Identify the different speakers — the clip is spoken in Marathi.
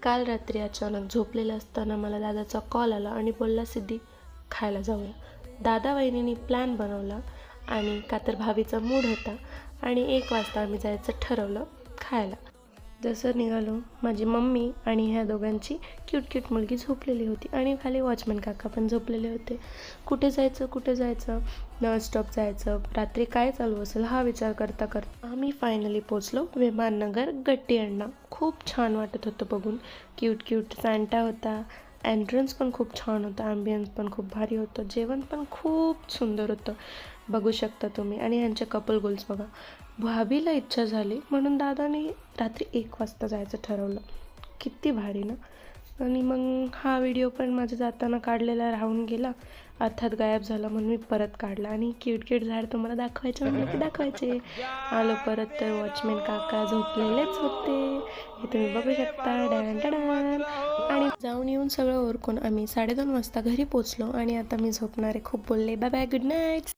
Speaker 1: काल रात्री अचानक झोपलेलं असताना मला दादाचा कॉल आला आणि बोलला, सिद्धी खायला जाऊया. दादा वहिनींनी प्लॅन बनवला आणि का तर भाभीचा मूड होता आणि 1 वाजता आम्ही जायचं ठरवलं खायला. जसं निघालो, माझी मम्मी आणि ह्या दोघांची क्यूट मुलगी झोपलेली होती आणि खाली वॉचमन काका पण झोपलेले होते. कुठे जायचं नॉनस्टॉप जायचं, रात्री काय चालू असेल हा विचार करता करता आम्ही फायनली पोचलो विमाननगर गट्टी अड्डा. खूप छान वाटत होतं बघून. क्यूट सॅन्टा होता. एंट्रन्स पण खूप छान होतं, ॲम्बियन्स पण खूप भारी होतं, जेवण पण खूप सुंदर होतं, बघू शकता तुम्ही. आणि ह्यांचे कपल गोल्स बघा. भाभीला इच्छा झाली म्हणून दादाने रात्री 1 वाजता जायचं ठरवलं. किती भारी ना. आणि मग हा व्हिडिओ पण माझा जाताना काढलेला राहून गेला, अर्थात गायब झाला, म्हणून मी परत काढला. आणि क्यूट झाड तुम्हाला दाखवायचे म्हणलं की दाखवायचे. आलो परत तर वॉचमॅन काका झोपलेलेच होते, हे तुम्ही बघू शकता. डॅन. आणि जाऊन येऊन सगळं ओरकून आम्ही 2:30 वाजता घरी पोचलो आणि आता मी झोपणार आहे. खूप बोलले, बाय बाय, गुड नाईट.